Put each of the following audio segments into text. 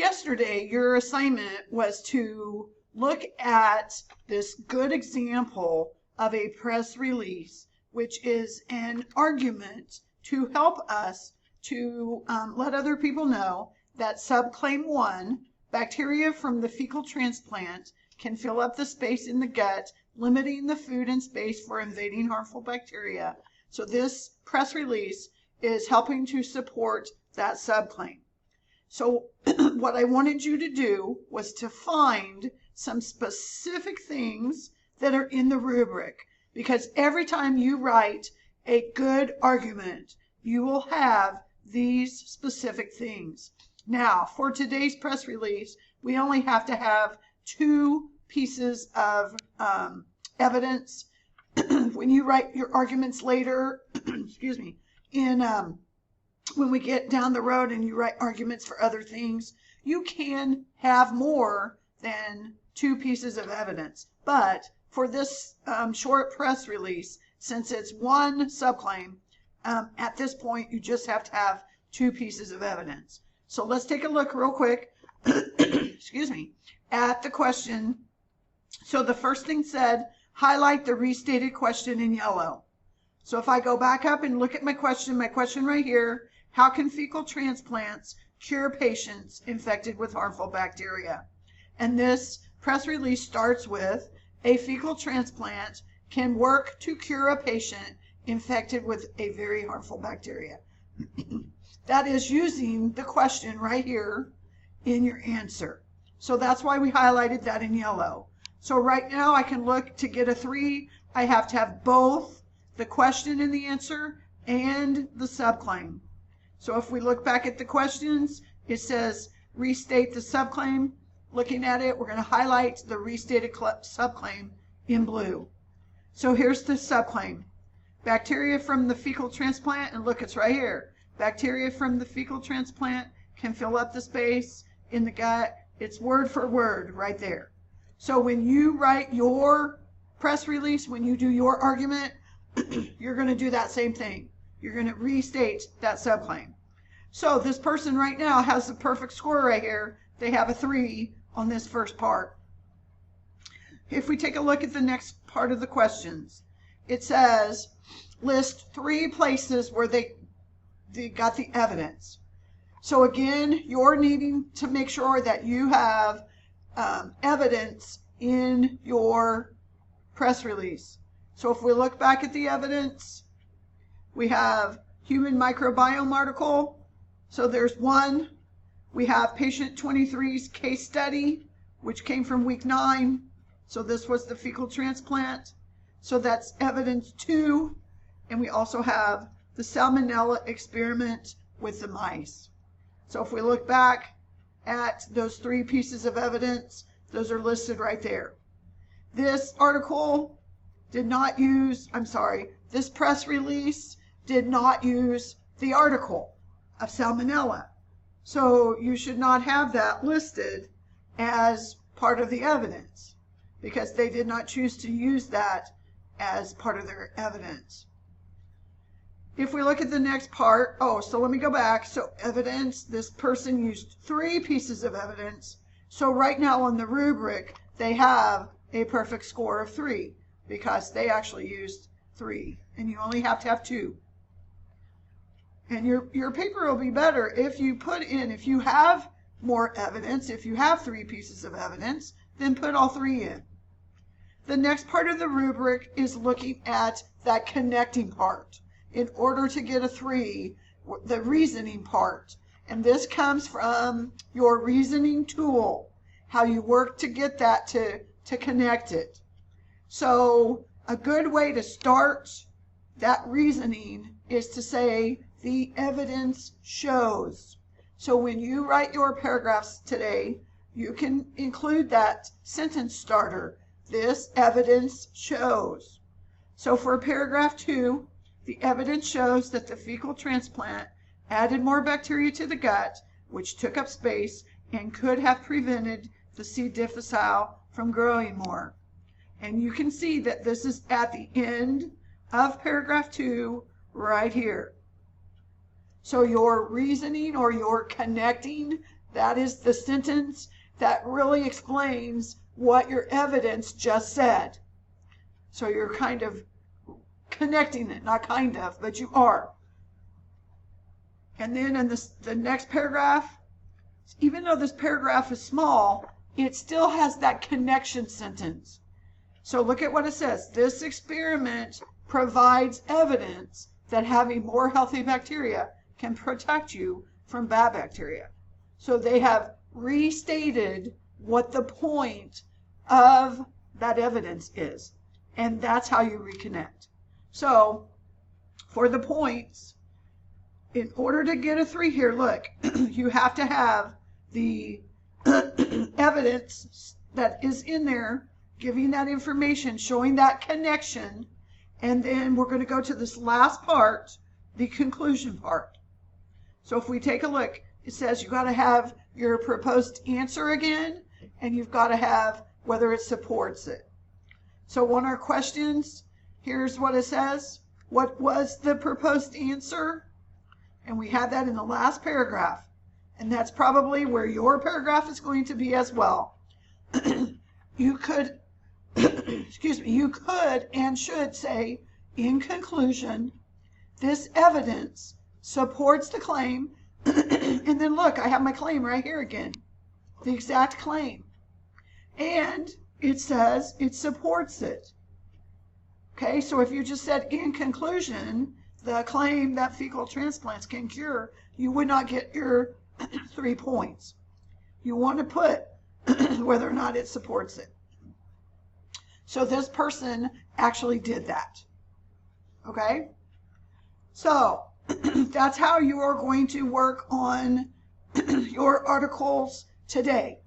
yesterday, your assignment was to look at this good example of a press release, which is an argument to help us to let other people know that Subclaim 1, bacteria from the fecal transplant, can fill up the space in the gut, limiting the food and space for invading harmful bacteria. So this press release is helping to support that subclaim. So what I wanted you to do was to find some specific things that are in the rubric, because every time you write a good argument, you will have these specific things. Now, for today's press release, we only have to have 2 pieces of evidence. When you write your arguments later, excuse me, when we get down the road and you write arguments for other things, you can have more than 2 pieces of evidence. But for this short press release, since it's one subclaim, at this point, you just have to have 2 pieces of evidence. So let's take a look real quick, excuse me, at the question. So the first thing said, highlight the restated question in yellow. So if I go back up and look at my question right here, how can fecal transplants cure patients infected with harmful bacteria? And this press release starts with, a fecal transplant can work to cure a patient infected with a very harmful bacteria. That is using the question right here in your answer. So that's why we highlighted that in yellow. So right now I can look to get a 3. I have to have both the question in the answer and the subclaim. So if we look back at the questions, it says restate the subclaim. Looking at it, we're going to highlight the restated subclaim in blue. So here's the subclaim. Bacteria from the fecal transplant, and look, it's right here. Bacteria from the fecal transplant can fill up the space in the gut. It's word for word right there. So when you write your press release, when you do your argument, you're going to do that same thing. You're going to restate that subclaim. So this person right now has the perfect score right here. They have a 3 on this first part. If we take a look at the next part of the questions, it says list 3 places where they got the evidence. So again, you're needing to make sure that you have evidence in your press release. So if we look back at the evidence, we have human microbiome article. So there's 1. We have patient 23's case study, which came from week 9. So this was the fecal transplant. So that's evidence 2. And we also have the salmonella experiment with the mice. So if we look back at those 3 pieces of evidence, those are listed right there. This article did not use, this press release did not use the article of salmonella. So you should not have that listed as part of the evidence because they did not choose to use that as part of their evidence. If we look at the next part, so let me go back. So evidence, this person used 3 pieces of evidence. So right now on the rubric, they have a perfect score of 3 because they actually used 3, and you only have to have 2. And your paper will be better if you put in, if you have more evidence, if you have 3 pieces of evidence, then put all 3 in. The next part of the rubric is looking at that connecting part. In order to get a 3, the reasoning part. And this comes from your reasoning tool, how you work to get that to connect it. So a good way to start that reasoning is to say, the evidence shows. So when you write your paragraphs today, you can include that sentence starter. This evidence shows. So for paragraph 2, the evidence shows that the fecal transplant added more bacteria to the gut, which took up space and could have prevented the C. difficile from growing more. And you can see that this is at the end of paragraph 2 right here. So your reasoning or your connecting That is the sentence that really explains what your evidence just said. So you're kind of connecting it, not kind of, but you are. And then in the next paragraph, even though this paragraph is small, it still has that connection sentence. So look at what it says. This experiment provides evidence that having more healthy bacteria can protect you from bad bacteria. So they have restated what the point of that evidence is. And that's how you reconnect. So for the points, in order to get a 3 here, look, you have to have the evidence that is in there, giving that information, showing that connection. And then we're going to go to this last part, the conclusion part. So if we take a look, it says you got to have your proposed answer again, and you've got to have whether it supports it. So one of our questions, here's what it says. What was the proposed answer? And we had that in the last paragraph. And that's probably where your paragraph is going to be as well. You could, excuse me, you could and should say, in conclusion, this evidence supports the claim. And then look, I have my claim right here again, the exact claim. And it says it supports it. Okay, so if you just said in conclusion, the claim that fecal transplants can cure, you would not get your 3 points. You want to put whether or not it supports it. So this person actually did that. Okay? So that's how you are going to work on your articles today.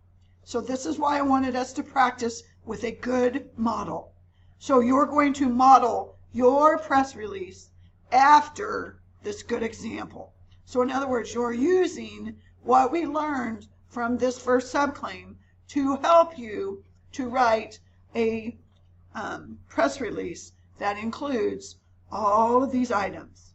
So this is why I wanted us to practice with a good model. So you're going to model your press release after this good example. So in other words, you're using what we learned from this first subclaim to help you to write a press release that includes all of these items.